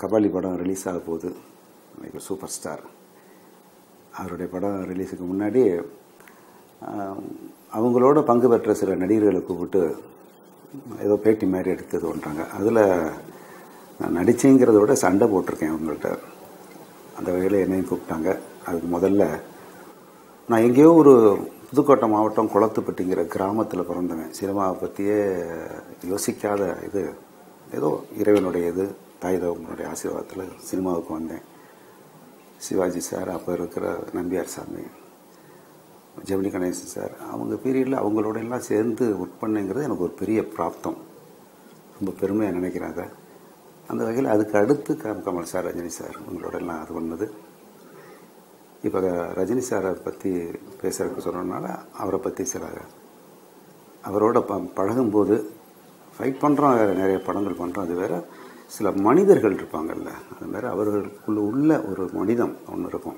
கபாலி படம் ரிலீஸ் ஆக போகுது. இன்னைக்கு சூப்பர் ஸ்டார் அவருடைய படம் ரிலீஸுக்கு முன்னாடி அவங்களோட பங்கு பெற்ற சில நடிகர்களை கூப்பிட்டு ஏதோ பேட்டி மாதிரி எடுத்தது பண்ணுறாங்க. அதில் நான் நடிச்சேங்கிறத விட சண்டை போட்டிருக்கேன் அவங்கள்ட்ட. அந்த வகையில் என்னையும் கூப்பிட்டாங்க. அதுக்கு முதல்ல நான் எங்கேயோ ஒரு புதுக்கோட்டை மாவட்டம் குளத்துப்பட்டிங்கிற கிராமத்தில் பிறந்தவன். சினிமாவை பற்றியே யோசிக்காத இது ஏதோ இறைவனுடைய இது தாய் தகவனுடைய ஆசீர்வாதத்தில் சினிமாவுக்கு வந்தேன். சிவாஜி சார், அப்போ இருக்கிற நம்பியார் சாமி, ஜெமினி கணேசன் சார், அவங்க பீரியடில் அவங்களோட எல்லாம் சேர்ந்து ஒர்க் பண்ணுங்கிறது எனக்கு ஒரு பெரிய பிராப்தம். ரொம்ப பெருமையாக நினைக்கிறாங்க. அந்த வகையில் அதுக்கு அடுத்து கமல் சார், ரஜினி சார் அவங்களோட எல்லாம் அது பண்ணது. இப்போ ரஜினி சாரை பற்றி பேசுறதுக்கு சொன்னதுனால அவரை பற்றி சில அவரோட பழகும்போது ஃபைட் பண்ணுறோம், வேறு நிறைய படங்கள் பண்ணுறோம், அது வேறு சில மனிதர்கள் இருப்பாங்கல்ல, அது மாதிரி அவர்களுக்குள்ள உள்ள ஒரு மனிதம் ஒன்று இருக்கும்.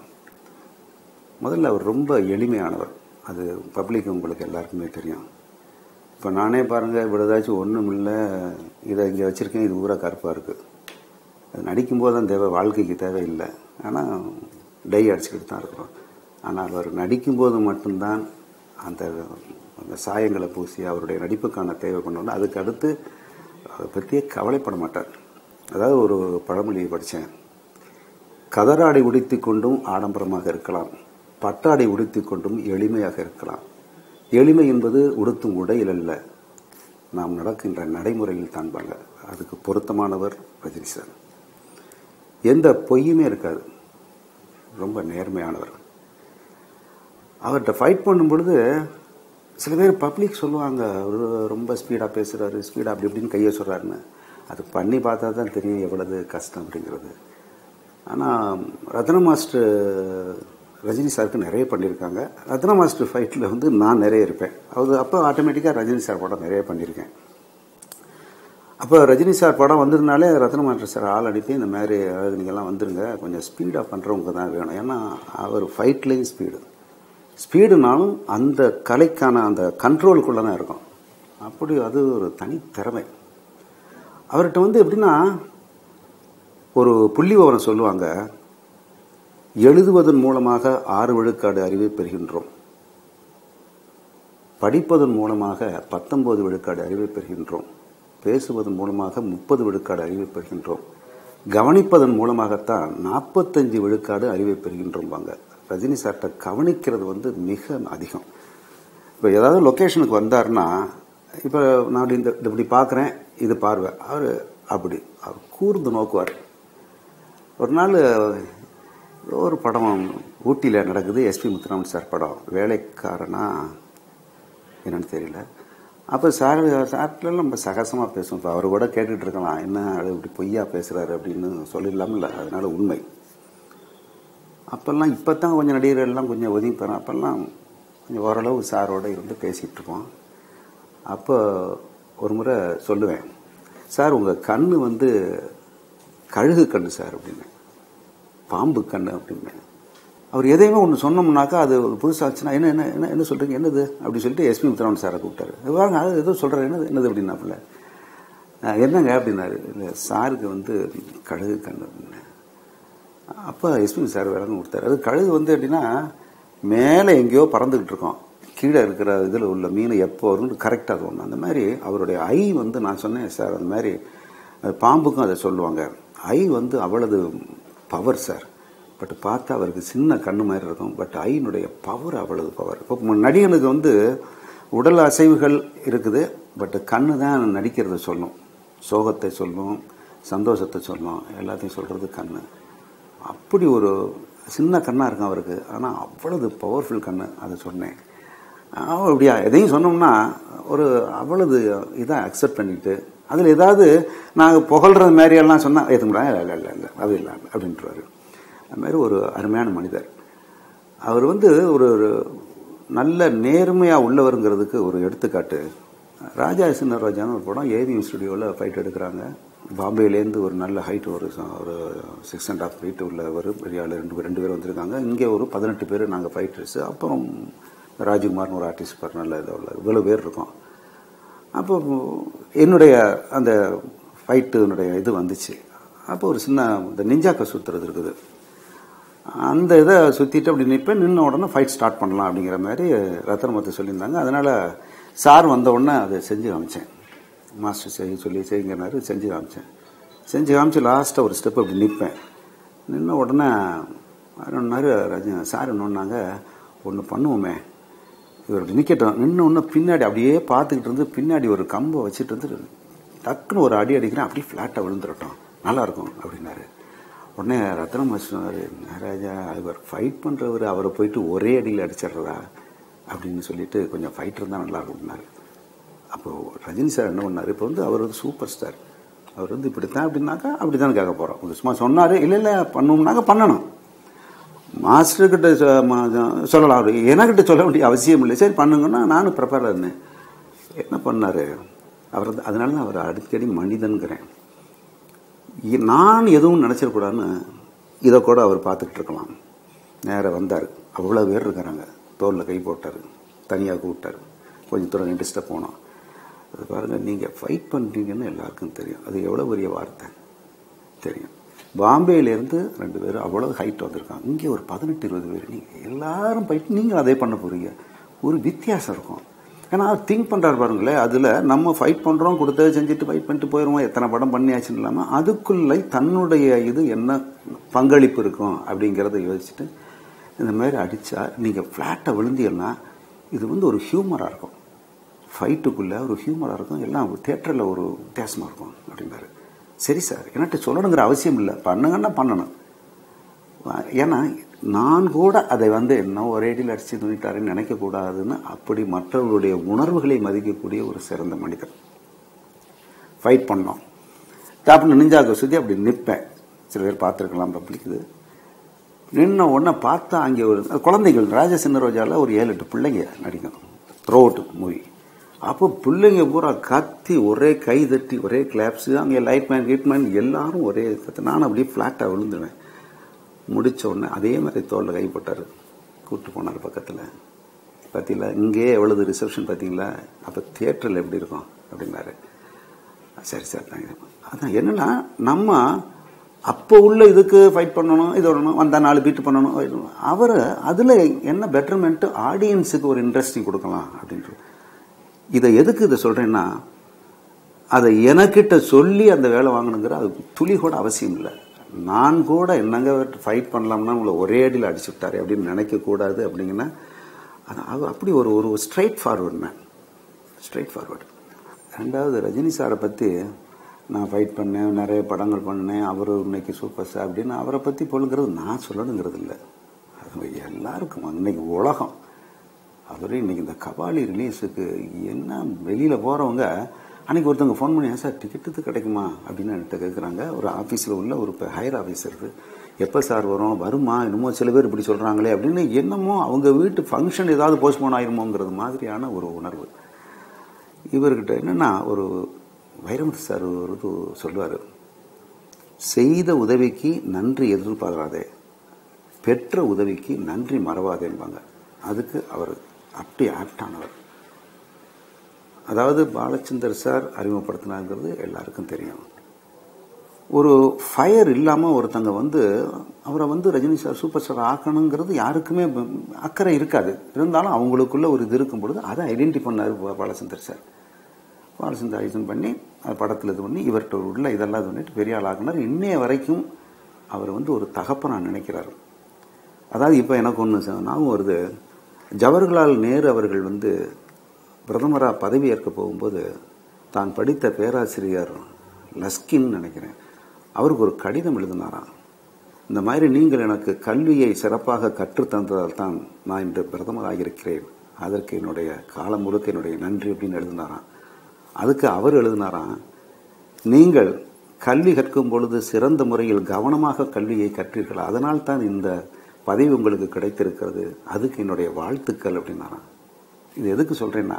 முதல்ல அவர் ரொம்ப எளிமையானவர். அது பப்ளிக் உங்களுக்கு எல்லாருக்குமே தெரியும். இப்போ நானே பாருங்கள், இவ்வளோ ஏதாச்சும் ஒன்றும் இல்லை, இதை இங்கே வச்சுருக்கேன், இது ஊராக கருப்பாக இருக்குது. அது நடிக்கும்போது தான் தேவை, வாழ்க்கைக்கு தேவையில்லை. ஆனால் டை அடிச்சுக்கிட்டு தான் இருக்கிறோம். ஆனால் அவர் நடிக்கும்போது மட்டும்தான் அந்த சாயங்களை பூசி அவருடைய நடிப்புக்கான தேவை கொண்டு அதுக்கு அடுத்து அதை பற்றியே கவலைப்பட மாட்டார். அதாவது ஒரு பழமொழியை படித்தேன், கதராடை உடுத்தி கொண்டும் ஆடம்பரமாக இருக்கலாம், பட்டாடை உடுத்தி கொண்டும் எளிமையாக இருக்கலாம். எளிமை என்பது உடுத்தும் உடையில் அல்ல, நாம் நடக்கின்ற நடைமுறையில் தான்பாங்க. அதுக்கு பொருத்தமானவர் ரஜினி சார். எந்த பொய்யுமே இருக்காது, ரொம்ப நேர்மையானவர். அவர்கிட்ட ஃபைட் பண்ணும் பொழுது சில பேர் பப்ளிக் சொல்லுவாங்க, அவர் ரொம்ப ஸ்பீடாக பேசுகிறாரு, ஸ்பீடாக அப்படி இப்படின்னு கையை சொல்கிறாருன்னு. அது பண்ணி பார்த்தா தான் தெரியும் எவ்வளவு கஷ்டம் அப்படிங்கிறது. ஆனால் ரத்ன மாஸ்டர் ரஜினி சாருக்கு நிறைய பண்ணியிருக்காங்க. ரத்ன மாஸ்டர் ஃபைட்டில் நான் நிறைய இருப்பேன். அது அப்போ ஆட்டோமேட்டிக்காக ரஜினி சார் படம் நிறைய பண்ணியிருக்கேன். அப்போ ரஜினி சார் படம் வந்ததுனாலே ரத்ன மாஸ்டர் சார் ஆள் அனுப்பி இந்த மாதிரி நீங்கள்லாம் வந்துருங்க, கொஞ்சம் ஸ்பீடாக பண்ணுறவங்க தான் வேணும். ஏன்னா அவர் ஃபைட்லேயும் ஸ்பீடுனாலும் அந்த கலைக்கான அந்த கண்ட்ரோலுக்குள்ளே தான் இருக்கும். அப்படி அது ஒரு தனித்திறமை அவர்கிட்ட. எப்படின்னா ஒரு புள்ளி விவரம் சொல்லுவாங்க, எழுதுவதன் மூலமாக 6 விழுக்காடு அறிவை பெறுகின்றோம், படிப்பதன் மூலமாக 19 விழுக்காடு அறிவை பெறுகின்றோம், பேசுவதன் மூலமாக 30 விழுக்காடு அறிவை பெறுகின்றோம், கவனிப்பதன் மூலமாகத்தான் 45 விழுக்காடு அறிவை பெறுகின்றோம்பாங்க. ரஜினி சார்ட்ட கவனிக்கிறது மிக அதிகம். இப்போ ஏதாவது லொக்கேஷனுக்கு வந்தார்னா, இப்போ நான் இப்படி பார்க்குறேன், இது பார்வை, அவர் கூர்ந்து நோக்குவார். ஒரு நாள் ஒரு படம் ஊட்டியில் நடக்குது, எஸ்பி முத்துராமன் சார் படம், வேலைக்காரனா என்னன்னு தெரியல. அப்போ சார்ட்டெல்லாம் நம்ம சகசமாக பேசுவோம். இப்போ அவர் கூட கேட்டுட்டு இருக்கலாம், என்ன இப்படி பொய்யா பேசுகிறாரு அப்படின்னு சொல்லிடலாம்ல. அதனால உண்மை. அப்போல்லாம் இப்போ தான் கொஞ்சம் நடிகர்கள்லாம் கொஞ்சம் ஒதுங்கி போகிறோம். அப்போல்லாம் கொஞ்சம் ஓரளவு சாரோடு இருந்து பேசிகிட்டு இருப்போம். அப்போ ஒரு முறை சொல்லுவேன், சார் உங்கள் கண் கழுகு கண் சார் அப்படின்னு, பாம்பு கண் அப்படின்னு. அவர் எதையுமே ஒன்று சொன்னோம்னாக்கா அது புதுசாச்சுன்னா என்ன என்ன என்ன என்ன சொல்கிறீங்க, என்னது அப்படின்னு சொல்லிட்டு எஸ்பி முத்துராமன் சாரை கூப்பிட்டாரு. வாங்க, அது ஏதோ சொல்கிறார், என்னது அப்படின்னாப்புல. என்னங்க அப்படின்னாரு. இல்லை சாருக்கு கழுகு கண் அப்படின்னு. அப்போ எஸ்பி சார் விளங்க கொடுத்தாரு. அது கழுகு எப்படின்னா மேலே எங்கேயோ பறந்துக்கிட்டு இருக்கோம், கீழே இருக்கிற இதில் உள்ள மீன் எப்போ வரும்னு கரெக்டாக தோணும். அந்த மாதிரி அவருடைய ஐ நான் சொன்னேன் சார், அந்த மாதிரி பாம்புக்கும் அதை சொல்லுவாங்க. ஐ அவ்வளவு பவர் சார். பட் பார்த்தா அவருக்கு சின்ன கண்ணு மாதிரி இருக்கும், பட் ஐனுடைய பவர் அவ்வளவு பவர். இப்போ நடிகனுக்கு உடல் அசைவுகள் இருக்குது, பட் கண்ணு தான் நடிக்கிறத சொல்லும், சோகத்தை சொல்லும், சந்தோஷத்தை சொல்லும், எல்லாத்தையும் சொல்கிறது கண்ணு. அப்படி ஒரு சின்ன கண்ணாக இருக்கும் அவருக்கு, ஆனால் அவ்வளவு பவர்ஃபுல் கண்ணு. அதை சொன்னேன். அப்படியா எதையும் சொன்னோம்னா ஒரு அவ்வளவு இதாக அக்செப்ட் பண்ணிட்டு, அதில் ஏதாவது நாங்கள் புகழ்றது மாதிரியெல்லாம் சொன்னால் ஏற்றுங்களா, இல்லை இல்லை இல்லை அது இல்லை அப்படின்ட்டுருவாரு. அது மாதிரி ஒரு அருமையான மனிதர் அவர். ஒரு நல்ல நேர்மையாக உள்ளவருங்கிறதுக்கு ஒரு எடுத்துக்காட்டு, ராஜா சின்ன ராஜான்னு ஒரு படம் ஏவிஎம் ஸ்டுடியோவில் ஃபைட் எடுக்கிறாங்க. பாம்பேலேருந்து ஒரு நல்ல ஹைட், ஒரு 6.5 ஃபீட் உள்ள ஒரு பெரிய ஆள் 2 பேர் வந்திருக்காங்க. இங்கே ஒரு 18 பேர் நாங்கள் ஃபைட்டர்ஸு. அப்புறம் ராஜ்குமார்னு ஒரு ஆர்டிஸ்ட் பார், நல்ல இதாக உள்ள இவ்வளோ பேர் இருக்கோம். அப்போ என்னுடைய அந்த ஃபைட்டுனுடைய இது வந்துச்சு. அப்போ ஒரு சின்ன இந்த நிஞ்சாக்க சுற்றுறது இருக்குது, அந்த இதை சுற்றிட்டு அப்படி நிற்பேன். நின்ன உடனே ஃபைட் ஸ்டார்ட் பண்ணலாம் அப்படிங்கிற மாதிரி ரத்னமூர்த்தி சொல்லியிருந்தாங்க. அதனால் சார் வந்த உடனே அதை செஞ்சு காமிச்சேன். மாஸ்டர் செய்யுங்கன்னாரு, செஞ்சு காமிச்சு லாஸ்ட்டாக ஒரு ஸ்டெப் அப்படி நிற்பேன். நின்ன உடனே ஒன்னாரு சார் என்னொன்னாங்க, ஒன்று பண்ணுவோமே, இவர் நிற்கட்டும். நின்ன ஒன்று பின்னாடி அப்படியே பார்த்துக்கிட்டு இருந்து பின்னாடி ஒரு கம்பை வச்சுட்டு இருந்து டக்குன்னு ஒரு அடி அடிக்கிறேன், அப்படியே ஃப்ளாட்டாக விழுந்துடட்டும், நல்லாயிருக்கும் அப்படின்னாரு. உடனே ரத்னம் சொன்னார், ராஜா அவர் ஃபைட் பண்ணுறவர், அவரை போயிட்டு ஒரே அடியில் அடிச்சிட்றதா அப்படின்னு சொல்லிட்டு கொஞ்சம் ஃபைட் இருந்தால் நல்லா இருக்கும்னாரு. அப்போது ரஜினி சார் என்ன பண்ணார், இப்போ அவர் சூப்பர் ஸ்டார், அவர் இப்படித்தான் அப்படின்னாக்கா அப்படி தானே கேட்க போகிறோம். சும்மா சொன்னார், இல்லை பண்ணணும்னாக்க பண்ணணும். மாஸ்டர்கிட்ட சொல்லலாம், அவர் எனக்கிட்ட சொல்ல வேண்டிய அவசியம் இல்லை. சரி பண்ணுங்கன்னா நானும் ப்ரிப்பேராக இருந்தேன். என்ன பண்ணார் அவர், அதனால தான் அவர் அடிக்கடி மனிதன்கிறேன். நான் எதுவும் நினச்சிடக்கூடாதுன்னு இதை கூட அவர் பார்த்துக்கிட்டு இருக்கலாம். நேராக வந்தார், அவ்வளோ பேர் இருக்கிறாங்க, தோளில் கை போட்டார், தனியாக கூப்பிட்டார், கொஞ்சம் தூரம் இன்ட்ரெஸ்ட்டாக போனோம். அது பாருங்கள், நீங்கள் ஃபைட் பண்ணுறீங்கன்னு எல்லாருக்கும் தெரியும், அது எவ்வளோ பெரிய வார்த்தை தெரியும். பாம்பேலேருந்து 2 பேர் அவ்வளோ ஹைட் வந்திருக்காங்க, இங்கே ஒரு 18-20 பேர், நீங்கள் எல்லாரும் ஃபைட், நீங்கள் அதே பண்ண போகிறீங்க, ஒரு வித்தியாசம் இருக்கும். ஏன்னா திங்க் பண்ணுறாரு பாருங்களேன், அதில் நம்ம ஃபைட் பண்ணுறோம், கொடுத்ததை செஞ்சுட்டு ஃபைட் பண்ணிட்டு போயிடுவோம், எத்தனை படம் பண்ணியாச்சுன்னு இல்லாமல் அதுக்குள்ளே தன்னுடைய இது என்ன பங்களிப்பு இருக்கும் அப்படிங்கிறத யோசிச்சுட்டு இந்த மாதிரி அடித்தா நீங்கள் ஃப்ளாட்டாக விழுந்தீங்கன்னா இது ஒரு ஹியூமராக இருக்கும், ஃபைட்டுக்குள்ளே ஒரு ஹியூமராக இருக்கும், எல்லாம் தியேட்டரில் ஒரு வித்தியாசமாக இருக்கும் அப்படின்னாரு. சரி சார், என்கிட்ட சொல்லணுங்கிற அவசியம் இல்லை, பண்ணுங்கன்னா பண்ணணும். ஏன்னா நான் கூட அதை என்ன ஒரே அடியில் அடிச்சு துணிட்டாருன்னு நினைக்கக்கூடாதுன்னு அப்படி மற்றவர்களுடைய உணர்வுகளை மதிக்கக்கூடிய ஒரு சிறந்த மனிதர். ஃபைட் பண்ணோம், டாப்னு நிஞ்சாக்க சுற்றி அப்படி நிற்பேன். சில பேர் பார்த்துருக்கலாம் பப்ளிக். இது நின்ன உடனே பார்த்தா அங்கே ஒரு குழந்தைகள், ராஜா சின்ன ரோஜாவில் ஒரு 7-8 பிள்ளைங்க நடிக்கும் த்ரூ அவுட் மூவி. அப்போ பிள்ளைங்க பூரா கத்தி ஒரே கை தட்டி ஒரே கிளாப்ஸு, அங்கே லைட்மேன் ஹிட்மேன் எல்லாரும் ஒரே கத்து. நானும் அப்படியே ஃப்ளாட்டாக விழுந்துவேன். முடித்த உடனே அதே மாதிரி தோளில் கை போட்டார், கூப்பிட்டு போனார் பக்கத்தில். பார்த்தீங்களா இங்கே எவ்வளவு ரிசப்ஷன் பார்த்தீங்களா, அப்போ தியேட்டரில் எப்படி இருக்கும் அப்படின்னாரு. சரி சார் தாங்க. அதான் என்னன்னா, நம்ம அப்போ உள்ள இதுக்கு ஃபைட் பண்ணணும், இது வரணும், வந்தால் 4 பீட்டு பண்ணணும். அவர் அதில் என்ன பெட்டர்மெண்ட்டு, ஆடியன்ஸுக்கு ஒரு இன்ட்ரெஸ்டிங் கொடுக்கலாம் அப்படின்ட்டு. இதை எதுக்கு இதை சொல்கிறேன்னா, அதை எனக்கிட்ட சொல்லி அந்த வேலை வாங்கணுங்கிற அது துளி கூட அவசியம் இல்லை. நான் கூட என்னங்க ஃபைட் பண்ணலாம்னா உங்களை ஒரே அடியில் அடிச்சு விட்டாரு அப்படின்னு நினைக்கக்கூடாது. அப்படிங்கன்னா அது அப்படி ஒரு straight forward man, straight forward. ரெண்டாவது, ரஜினி சாரை பற்றி நான் ஃபைட் பண்ணேன், நிறைய படங்கள் பண்ணேன், அவர் இன்னைக்கு சூப்பர் ஸ்டார் அப்படின்னு அவரை பற்றி பொழுங்கிறது நான் சொல்லணுங்கிறது இல்லை, அது எல்லாருக்கும் இன்னைக்கு உலகம். அவர் இன்னைக்கு இந்த கபாலி ரிலீஸுக்கு என்ன வெளியில் போகிறவங்க, அன்றைக்கி ஒருத்தவங்க ஃபோன் பண்ணி, சார் டிக்கெட்டு கிடைக்குமா அப்படின்னு என்கிட்ட கேட்குறாங்க. ஒரு ஆஃபீஸில் உள்ள ஒரு ஹையர் ஆஃபீஸர், எப்போ சார் வருமா என்னமோ சில பேர் இப்படி சொல்கிறாங்களே அப்படின்னு, என்னமோ அவங்க வீட்டு ஃபங்க்ஷன் ஏதாவது போஸ்ட்போன் ஆயிருமோங்கிறது மாதிரியான ஒரு உணர்வு. இவர்கிட்ட என்னென்னா, ஒரு வைரமுத்து சார் ஒரு சொல்லுவார், செய்த உதவிக்கு நன்றி எதிர்பார்க்காதே, பெற்ற உதவிக்கு நன்றி மறவாதேன்பாங்க. அதுக்கு அவர் அப்படி ஆக்டானவர். அதாவது பாலச்சந்தர் சார் அறிமுகப்படுத்தினாங்கிறது எல்லாருக்கும் தெரியும். ஒரு ஃபயர் இல்லாமல் ஒருத்தங்க அவரை ரஜினி சார் சூப்பர் ஸ்டார் ஆக்கணுங்கிறது யாருக்குமே அக்கறை இருக்காது. இருந்தாலும் அவங்களுக்குள்ள ஒரு இது இருக்கும் பொழுது அதை ஐடென்டி பண்ணார் பாலச்சந்தர் சார். பாலச்சந்தர் ஐடென்டி பண்ணி அது படத்தில் இது பண்ணி இவர்கிட்ட உள்ள இதெல்லாம் இது பண்ணிட்டு பெரிய ஆள் ஆக்கினார். இன்னைய வரைக்கும் அவர் ஒரு தகப்ப நான் நினைக்கிறார். அதாவது இப்போ எனக்கு ஒன்று ஞாபகம் வருது, ஜவஹர்லால் நேரு அவர்கள் பிரதமராக பதவி ஏற்க போகும்போது தான் படித்த பேராசிரியர் லஸ்கின் நினைக்கிறேன், அவருக்கு ஒரு கடிதம் எழுதினாராம். இந்த மாதிரி நீங்கள் எனக்கு கல்வியை சிறப்பாக கற்றுத்தந்ததால் தான் நான் இன்று பிரதமராக இருக்கிறேன், அதற்கு என்னுடைய காலம் முழுக்க என்னுடைய நன்றி அப்படின்னு எழுதினாராம். அதுக்கு அவர் எழுதினாராம், நீங்கள் கல்வி கற்கும் பொழுது சிறந்த முறையில் கவனமாக கல்வியை கற்றீர்கள், அதனால் தான் இந்த பதவி உங்களுக்கு கிடைத்திருக்கிறது, அதுக்கு என்னுடைய வாழ்த்துக்கள் அப்படின்னாராம். இது எதுக்கு சொல்றேன்னா,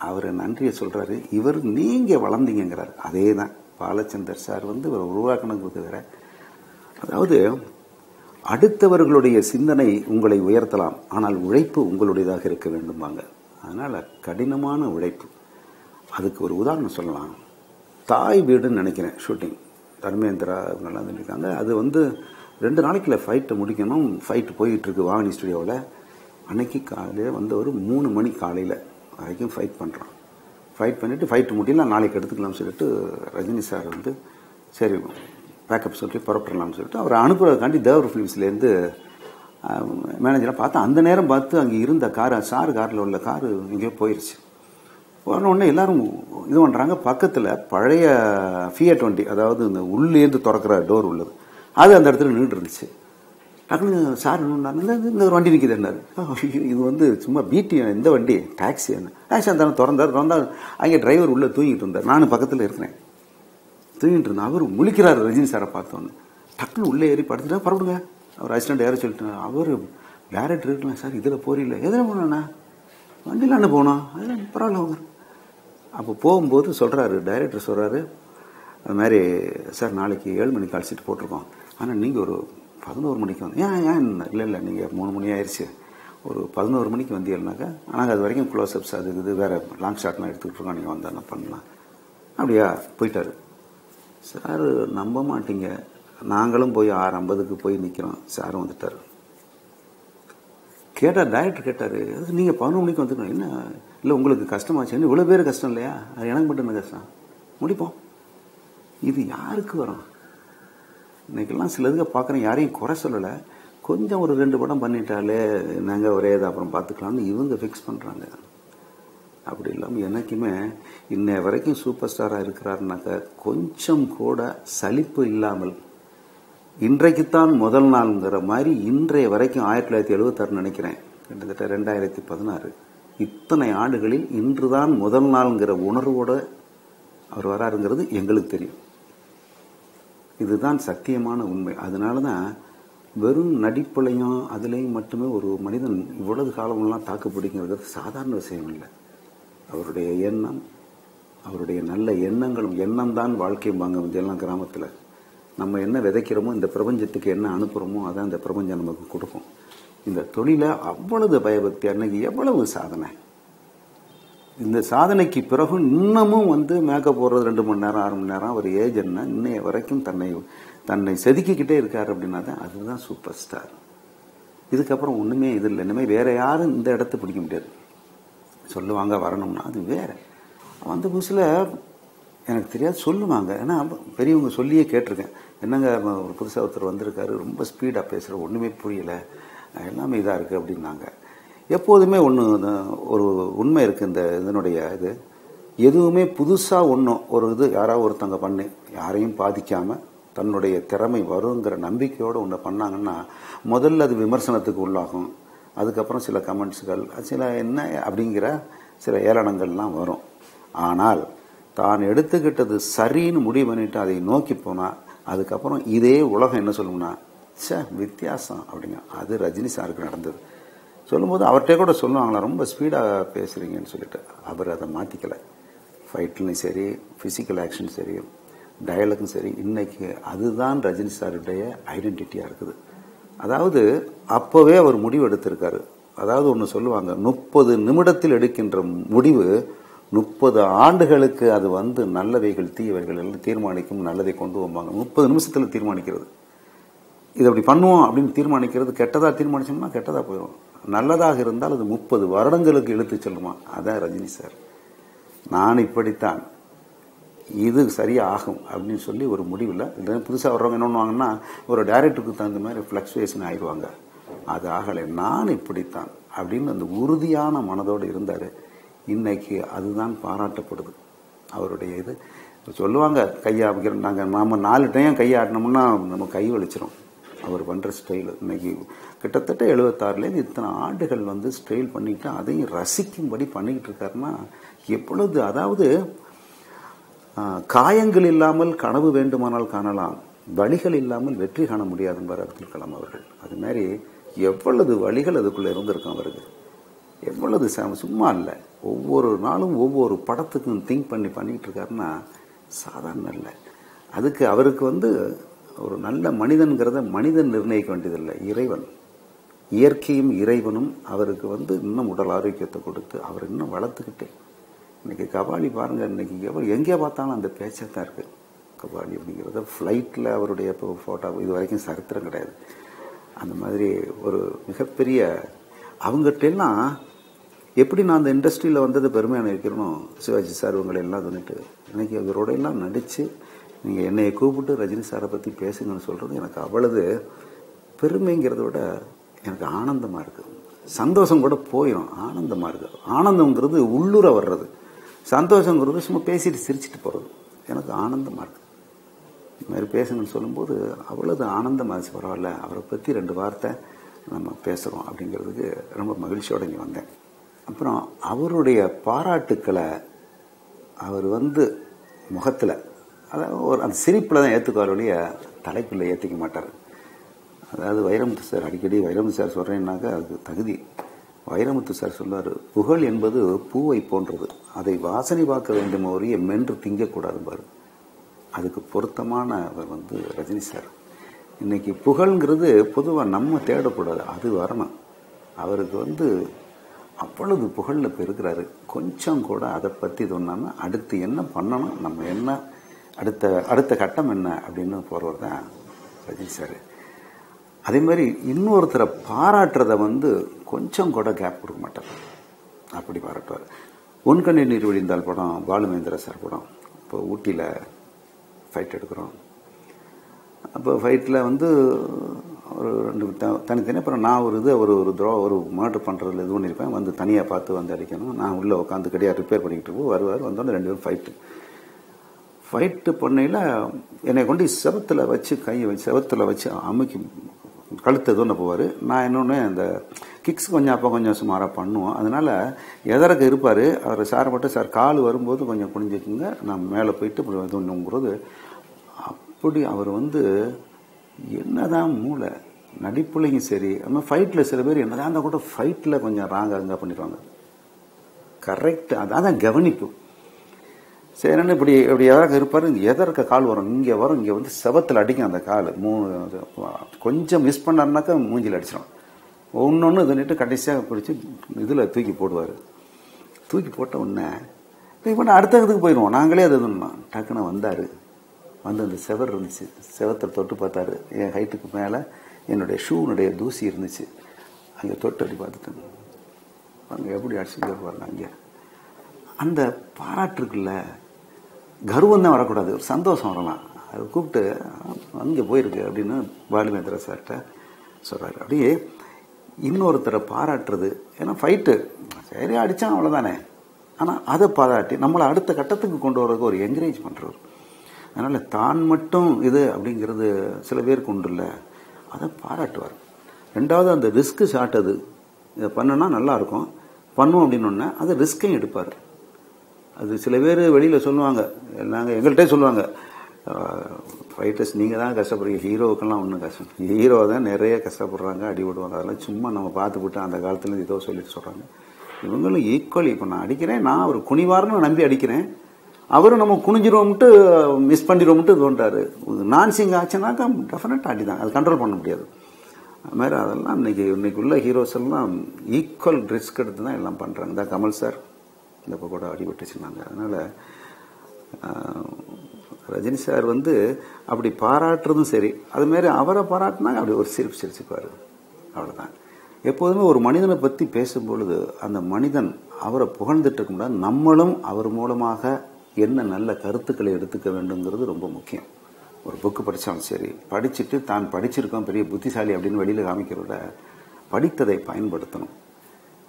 அவர் நன்றியை சொல்றாரு, இவர் நீங்க வளர்ந்தீங்கிறார். அதே தான் பாலச்சந்தர் சார் இவர் உருவாக்கணுங்கிறது வேற. அதாவது அடுத்தவர்களுடைய சிந்தனை உங்களை உயர்த்தலாம், ஆனால் உழைப்பு உங்களுடையதாக இருக்க வேண்டுமாங்க. அதனால கடினமான உழைப்பு. அதுக்கு ஒரு உதாரணம் சொல்லலாம். தாய் வீடுன்னு நினைக்கிறேன் ஷூட்டிங், தர்மேந்திரா இவங்கெல்லாம் சொல்லியிருக்காங்க. அது வந்து 2 நாளைக்குள்ள ஃபைட்டை முடிக்கணும். ஃபைட்டு போயிட்டுருக்கு வாகினி ஸ்டுடியோவில். அன்னைக்கு காலையில் வந்து ஒரு 3 மணி காலையில் வரைக்கும் ஃபைட் பண்ணுறான். ஃபைட் பண்ணிவிட்டு ஃபைட்டு முடியல, நாளைக்கு எடுத்துக்கலாம்னு சொல்லிட்டு ரஜினி சார் வந்து சரி பேக்கப் சொல்லி புறப்படலாம்னு சொல்லிட்டு அவர் அனுப்புறதுக்காண்டி தேவர் ஃபிலிம்ஸ்லேருந்து மேனேஜரை பார்த்து அந்த நேரம் பார்த்து அங்கே இருந்த காரில் உள்ள காரு எங்கேயோ போயிடுச்சு. போன உடனே எல்லாரும் இது பண்ணுறாங்க. பக்கத்தில் பழைய ஃபியட் வண்டி, அதாவது இந்த உள்ளேருந்து திறக்கிற டோர் உள்ளது, அது அந்த இடத்துல நின்றுட்டு இருந்துச்சு. டக்குனு சார் இந்த ஒரு வண்டி நிற்கிதுன்னாரு. இது வந்து சும்மா பிடி இந்த வண்டி டாக்ஸி அந்த திறந்தார். அங்கே டிரைவர் உள்ளே தூங்கிட்டு இருந்தார். நானும் பக்கத்தில் இருக்கிறேன், தூங்கிட்டு இருந்தேன். அவர் முழிக்கிறார் ரஜினி சாரை பார்த்தோன்னு. டக்குன்னு உள்ளே ஏறி படுத்துட்டா பரவாயில்ல, அவர் அசிஸ்டன்ட் ஏற சொல்லிட்டு அவர் டேரக்டர் இருக்கலாம். சார் இதில் போறீங்களா? எதில் போனோண்ணா? வண்டியில் அண்ணன் போனோம். அதில் பரவாயில்ல அவங்க. அப்போ போகும்போது சொல்கிறாரு, டைரக்டர் சொல்கிறாரு, அது மாதிரி சார் நாளைக்கு 7 மணிக்கு அழைச்சிட்டு போட்டிருக்கோம், ஆனால் நீங்கள் ஒரு 11 மணிக்கு வந்து ஏன் இல்லை நீங்கள் 3 மணி ஆயிடுச்சு, ஒரு 11 மணிக்கு வந்தீங்கன்னாக்கா நாங்கள் அது வரைக்கும் க்ளோஸ்அப்ஸ் அது இது வேறு லாங் ஷாட்லாம் எடுத்துக்கிட்டு இருக்கோம், நீங்கள் வந்தால் என்ன பண்ணலாம். அப்படியா போயிட்டாரு. சார் நம்ப மாட்டீங்க, நாங்களும் போய் 6:50க்கு போய் நிற்கிறோம். சாரும் வந்துட்டார். கேட்டார், டைரக்டர் கேட்டார், நீங்கள் 11 மணிக்கு வந்துக்கணும். என்ன இல்லை உங்களுக்கு கஷ்டமாச்சு? இவ்வளோ பேர் கஷ்டம் இல்லையா? அது எனக்கு மட்டும் என்ன கஷ்டம்? முடிப்போம். இது யாருக்கு வரும்? இன்னைக்கெல்லாம் சிலதுக்கு பார்க்குறேன், யாரையும் குறை சொல்லலை, கொஞ்சம் ஒரு 2 படம் பண்ணிட்டாலே நாங்கள் ஒரே இதை அப்புறம் பார்த்துக்கலாம்னு இவங்க ஃபிக்ஸ் பண்ணுறாங்க. அப்படி இல்லாமல் எனக்குமே இன்னைய வரைக்கும் சூப்பர் ஸ்டாராக இருக்கிறாருனாக்கா கொஞ்சம் கூட சலிப்பு இல்லாமல் இன்றைக்குத்தான் முதல் நாள்ங்கிற மாதிரி இன்றைய வரைக்கும் 1976 நினைக்கிறேன், கிட்டத்தட்ட 2016, இத்தனை ஆண்டுகளில் இன்றுதான் முதல் நாள்ங்கிற உணர்வோடு அவர் வராருங்கிறது எங்களுக்கு தெரியும். இதுதான் சத்தியமான உண்மை. அதனால தான் வெறும் நடிப்புலையும் அதுலேயும் மட்டுமே ஒரு மனிதன் இவ்வளவு காலமெல்லாம் தாக்கு பிடிக்கிறது சாதாரண விஷயம் இல்லை. அவருடைய எண்ணம், அவருடைய நல்ல எண்ணங்களும், எண்ணம் தான் வாழ்க்கையும்பாங்க இதெல்லாம் கிராமத்தில். நம்ம என்ன விதைக்கிறோமோ, இந்த பிரபஞ்சத்துக்கு என்ன அனுப்புகிறோமோ அதான் இந்த பிரபஞ்சம் நமக்கு கொடுக்கும். இந்த தொழிலை அவ்வளவு பயபக்தி, அன்னைக்கு எவ்வளவு சாதனை. இந்த சாதனைக்கு பிறகு இன்னமும் வந்து மேக்கப் போடுறது 2 மணி நேரம் 6 மணி நேரம், அவர் ஏஜ் என்ன இன்னைய வரைக்கும் தன்னை செதுக்கிக்கிட்டே இருக்காரு அப்படின்னா தான் அதுதான் சூப்பர் ஸ்டார். இதுக்கப்புறம் ஒன்றுமே இது இல்லை. இனிமேல் வேற யாரும் இந்த இடத்த பிடிக்க முடியாது. சொல்லுவாங்க வரணும்னா அது வேற. அந்த புதுசில் எனக்கு தெரியாது சொல்லுவாங்க. ஏன்னா பெரியவங்க சொல்லியே கேட்டிருக்கேன். என்னங்க ஒரு புதுசாக ஒருத்தர் வந்திருக்காரு, ரொம்ப ஸ்பீடாக பேசுகிற, ஒன்றுமே புரியலை, எல்லாமே இதாக இருக்குது அப்படின்னாங்க. எப்போதுமே ஒரு உண்மை இருக்குது இந்த இதனுடைய இது, எதுவுமே புதுசாக ஒரு இது யாராவது ஒருத்தங்க பண்ணி யாரையும் பாதிக்காமல் தன்னுடைய திறமை வருங்கிற நம்பிக்கையோடு ஒன்று பண்ணாங்கன்னா முதல்ல அது விமர்சனத்துக்கு உள்ளாகும். அதுக்கப்புறம் சில கமெண்ட்ஸுகள், சில என்ன அப்படிங்கிற சில ஏளனங்கள்லாம் வரும். ஆனால் தான் எடுத்துக்கிட்டது சரின்னு முடிவு பண்ணிட்டு அதை நோக்கி போனால் அதுக்கப்புறம் இதே உலகம் என்ன சொல்லும்னா வித்தியாசம் அப்படிங்க. அது ரஜினி சாருக்கு நடந்தது. சொல்லும்போது அவர்கிட்ட கூட சொல்லுவாங்களா, ரொம்ப ஸ்பீடாக பேசுகிறீங்கன்னு சொல்லிட்டு. அவர் அதை மாற்றிக்கலை. ஃபைட்லையும் சரி, ஃபிசிக்கல் ஆக்ஷன் சரி, டயலாகும் சரி, இன்னைக்கு அதுதான் ரஜினி சாருடைய ஐடென்டிட்டியாக இருக்குது. அதாவது அப்போவே அவர் முடிவு எடுத்திருக்காரு. அதாவது ஒன்று சொல்லுவாங்க, 30 நிமிடத்தில் எடுக்கின்ற முடிவு 30 ஆண்டுகளுக்கு அது வந்து நல்லவைகள் தீயவைகள் எல்லாம் தீர்மானிக்கும், நல்லதை கொண்டு வருவாங்க. 30 நிமிஷத்தில் தீர்மானிக்கிறது. இது அப்படி பண்ணுவோம் அப்படின்னு தீர்மானிக்கிறது. கெட்டதாக தீர்மானிச்சோம்னா கெட்டதாக போயிடும். நல்லதாக இருந்தால் அது 30 வருடங்களுக்கு இழுத்து செல்லுமா. அதான் ரஜினி சார். நான் இப்படித்தான், இது சரியாகும் அப்படின்னு சொல்லி ஒரு முடிவில் இல்லை. புதுசாக வர்றவங்க என்ன பண்ணுவாங்கன்னா ஒரு டைரக்டருக்கு தகுந்த மாதிரி ஃப்ளக்சுவேஷன் ஆயிடுவாங்க. அது ஆகலை, நான் இப்படித்தான் அப்படின்னு அந்த உறுதியான மனதோடு இருந்தார். இன்னைக்கு அதுதான் பாராட்டப்படுது. அவருடைய இது சொல்லுவாங்க, கையாபிக்கிறோம் நாங்கள், நாம் 4 டைம் கையாட்டினோம்னா நம்ம கை வலிச்சிடும். அவர் பண்ணுற ஸ்டைல் இன்னைக்கு கிட்டத்தட்ட 76லேருந்து இத்தனை ஆண்டுகள் வந்து ஸ்டைல் பண்ணிக்கிட்டு அதையும் ரசிக்கும்படி பண்ணிக்கிட்டு இருக்காருன்னா எப்பொழுது, அதாவது காயங்கள் இல்லாமல் கனவு வேண்டுமானால் காணலாம், வழிகள் இல்லாமல் வெற்றி காண முடியாது என்பார் அப்துல் கலாம் அவர்கள். அது மாதிரி எவ்வளவு வழிகள் அதுக்குள்ளே இருந்திருக்கும் அவருக்கு. எவ்வளவு சும்மா இல்லை, ஒவ்வொரு நாளும் ஒவ்வொரு படத்துக்கும் திங்க் பண்ணிக்கிட்டு இருக்காருன்னா சாதாரண இல்லை. அதுக்கு அவருக்கு வந்து ஒரு நல்ல மனிதன்கிறத மனிதன் நிர்ணயிக்க வேண்டியதில்லை, இறைவன், இயற்கையும் இறைவனும் அவருக்கு வந்து இன்னும் உடல் ஆரோக்கியத்தை கொடுத்து அவர் இன்னும் வளர்த்துக்கிட்டே. இன்னைக்கு கபாலி பாருங்க, இன்னைக்கு எங்கே பார்த்தாலும் அந்த பேச்சை தான் இருக்கு. கபாலி அப்படிங்கிறத ஃப்ளைட்டில் அவருடைய இப்போ ஃபோட்டோ இது வரைக்கும் சரித்திரம் கிடையாது. அந்த மாதிரி ஒரு மிகப்பெரிய அவங்ககிட்டெல்லாம் எப்படி நான் அந்த இண்டஸ்ட்ரியில் வந்தது பெருமையாக நினைக்கிறேனோ, சிவாஜி சார் இவங்களை எல்லாம் சொல்லிட்டு இன்னைக்கு அவரோட எல்லாம் நடித்து நீங்கள் என்னையை கூப்பிட்டு ரஜினி சாரை பற்றி பேசுங்கன்னு சொல்கிறது எனக்கு அவ்வளவு பெருமைங்கிறத விட எனக்கு ஆனந்தமாக இருக்குது. சந்தோஷம் கூட போயிடும், ஆனந்தமாக இருக்குது. ஆனந்தங்கிறது உள்ளூர வர்றது, சந்தோஷங்கிறது சும்மா பேசிட்டு சிரிச்சிட்டு போகிறது. எனக்கு ஆனந்தமாக இருக்குது. இது மாதிரி பேசுங்கன்னு சொல்லும்போது அவ்வளவு ஆனந்தமாக இருந்துச்சு. பரவாயில்ல, அவரை பற்றி 2 வார்த்தை நம்ம பேசுகிறோம் அப்படிங்கிறதுக்கு ரொம்ப மகிழ்ச்சியோடு இங்கே வந்தேன். அப்புறம் அவருடைய பாராட்டுக்களை அவர் முகத்தில், அதாவது ஒரு அந்த சிரிப்பில் தான் ஏற்றுக்குவார் ஒழிய தலைப்பில் ஏற்றிக்க மாட்டார். அதாவது வைரமுத்து சார் அடிக்கடி வைரமுத்து சார் சொல்கிறேன்னாக்கா அதுக்கு தகுதி. வைரமுத்து சார் சொல்லுவார், புகழ் என்பது பூவை போன்றது, அதை வாசனை பார்க்க வேண்டும் ஒழிய மென்று திங்கக்கூடாது பாரு. அதுக்கு பொருத்தமான அவர் ரஜினி சார். இன்னைக்கு புகழ்ங்கிறது பொதுவாக நம்ம தேடக்கூடாது, அது வரணும். அவருக்கு அவ்வளவு புகழில் இப்போ இருக்கிறாரு. கொஞ்சம் கூட அதை பற்றி சொன்னாமல் அடுத்து என்ன பண்ணணும், நம்ம என்ன அடுத்த கட்டம் என்ன அப்படின்னு போகிறவர் தான் ரஜினி சார். அதே மாதிரி இன்னொருத்தரை பாராட்டுறத கொஞ்சம் கூட கேப் கொடுக்க மாட்டார், அப்படி பாராட்டுவார். உன் கண்ணில் நீர் வழிந்தால் படம், பாலுமேந்திர சார் படம். இப்போ ஊட்டியில் ஃபைட் எடுக்கிறோம். அப்போ ஃபைட்டில் ஒரு 2 தனித்தனி, அப்புறம் நான் ஒரு மர்டர் பண்ணுறதுல இது பண்ணியிருப்பேன். தனியாக பார்த்து அடிக்கணும். நான் உள்ளே உட்காந்து கிடையாது ரிப்பேர் பண்ணிக்கிட்டு இருப்போம். வருவார், வந்தோடனே 2 பேரும் ஃபைட்டு பண்ணையில் என்னை கொண்டு செவத்தில் வச்சு அமுக்கி கழுத்து எதுவும் போவார். நான் இன்னொன்று அந்த கிக்ஸ் கொஞ்சம் அப்போ கொஞ்சம் சுமாராக பண்ணுவோம். அதனால் எதற்கு இருப்பார் அவர். சாரை மட்டும் சார் கால் வரும்போது கொஞ்சம் குனிஞ்சிக்குங்க, நான் மேலே போயிட்டு இதுங்கிறது. அப்படி அவர் என்னதான் மூளை நடிப்புலையும் சரி. நம்ம ஃபைட்டில் சில பேர் என்னதான் இருந்தால் கூட ஃபைட்டில் கொஞ்சம் ராங்காக பண்ணிடுவாங்க. கரெக்ட், அதான் கவனிப்பு. சரின்னு இப்படி எதற்கு இருப்பார், எதற்கு கால் வரும், இங்கே வரும், இங்கே செவத்தில் அடிக்கும் அந்த கால். கொஞ்சம் மிஸ் பண்ணாருனாக்கா மூஞ்சில் அடிச்சிடும். ஒன்று இதுன்னுட்டு கடைசியாக பிடிச்சி இதில் தூக்கி போடுவார். தூக்கி போட்ட உடனே இப்போ அடுத்த இதுக்கு போயிடுவோம். நாங்களே அது டக்குன்னு வந்தார். அந்த செவர் இருந்துச்சு, செவத்தை தொட்டு பார்த்தாரு. என் ஹைட்டுக்கு மேலே என்னுடைய ஷூனுடைய தூசி இருந்துச்சு. அங்கே தொட்டு அடி பார்த்துட்டு அங்கே எப்படி அடிச்சுட்டு பாருங்க. அங்கே அந்த பாராட்டுக்குள்ள கர்வம் தான் வரக்கூடாது, ஒரு சந்தோஷம் வரலாம். அதை கூப்பிட்டு அங்கே போயிருக்கு அப்படின்னு பாலுமேந்திர சார்கிட்ட சொல்கிறாரு. அப்படியே இன்னொருத்தரை பாராட்டுறது. ஏன்னா ஃபைட்டு சரி அடித்தான் அவ்வளோதானே, ஆனால் அதை பாராட்டி நம்மளை அடுத்த கட்டத்துக்கு கொண்டு வரதுக்கு ஒரு என்கரேஜ் பண்ணுறவர். அதனால் தான் மட்டும் இது அப்படிங்கிறது சில பேருக்கு உண்டு இல்லை, அதை பாராட்டுவார். 2வது அந்த ரிஸ்க்கு ஷாட், அது இதை பண்ணுனா நல்லாயிருக்கும் பண்ணுவோம் அப்படின்னு அதை ரிஸ்கையும் எடுப்பார். அது சில பேர் வெளியில் சொல்லுவாங்க, நாங்கள் எங்கள்கிட்டே சொல்லுவாங்க, ஃபைட்டர்ஸ் நீங்கள் தான் கஷ்டப்படுறீங்க, ஹீரோவுக்கெல்லாம் ஒன்றும் கஷ்டம், ஹீரோ தான் நிறைய கஷ்டப்படுறாங்க, அடிபடுவாங்க. அதெல்லாம் சும்மா நம்ம பார்த்துக்கிட்டு அந்த காலத்துலேருந்து ஏதோ சொல்லிட்டு சொல்கிறாங்க. இவங்களும் ஈக்குவலி. இப்போ நான் அடிக்கிறேன், நான் அவர் குனிவார்னு நம்பி அடிக்கிறேன், அவரும் நம்ம குனிஞ்சிருவோம்ட்டு மிஸ் பண்ணிடுவோம்ட்டு தோன்றாரு. நான்சிங் ஆச்சுனாக்கா டெஃபினட்டாக அடி தான், அது கண்ட்ரோல் பண்ண முடியாது. அது மாதிரி அதெல்லாம் இன்னைக்கு உள்ள ஹீரோஸ் எல்லாம் ஈக்குவல் ரிஸ்க் எடுத்து தான் எல்லாம் பண்ணுறாங்க. இந்த கமல் சார் இந்த இப்போ கூட அடிபட்டுச்சுனாங்க. அதனால் ரஜினி சார் அப்படி பாராட்டுறதும் சரி, அதுமாரி அவரை பாராட்டினாங்க அப்படி ஒரு சிரிச்சுக்குவார், அவ்வளோதான். எப்போதுமே ஒரு மனிதனை பற்றி பேசும்பொழுது அந்த மனிதன் அவரை புகழ்ந்துட்டு இருக்க முடியாது, நம்மளும் அவர் மூலமாக என்ன நல்ல கருத்துக்களை எடுத்துக்க வேண்டுங்கிறது ரொம்ப முக்கியம். ஒரு புக்கு படித்தாலும் சரி, படிச்சுட்டு தான் படிச்சிருக்கோம் பெரிய புத்திசாலி அப்படின்னு வெளியில் காமிக்கிறத படித்ததை பயன்படுத்தணும்.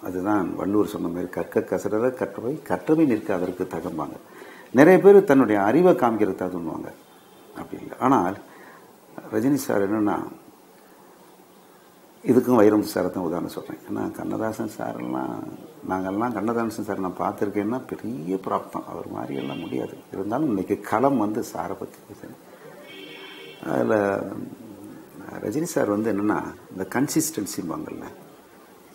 அதுதான் வள்ளுவர் சொன்ன மாதிரி கற்க கசடர கற்றவை நிற்க அதற்கு தகம்பாங்க. நிறைய பேர் தன்னுடைய அறிவை காமிக்கிறதா சொல்லுவாங்க, அப்படி இல்லை. ஆனால் ரஜினி சார் என்னன்னா, இதுக்கும் வைரமுத்து சாரை தான் உதாரணம் சொல்கிறேன். ஏன்னா கண்ணதாசன் சாரெல்லாம் நாங்கள்லாம் கண்ணதாசன் சார் நான் பார்த்துருக்கேன்னா பெரிய பிராப்தம், அவர் மாதிரியெல்லாம் முடியாது. இருந்தாலும் இன்னைக்கு களம் சாரை பற்றி பேசுகிறேன். அதில் ரஜினி சார் என்னென்னா இந்த கன்சிஸ்டன்சிம்பாங்கல்ல,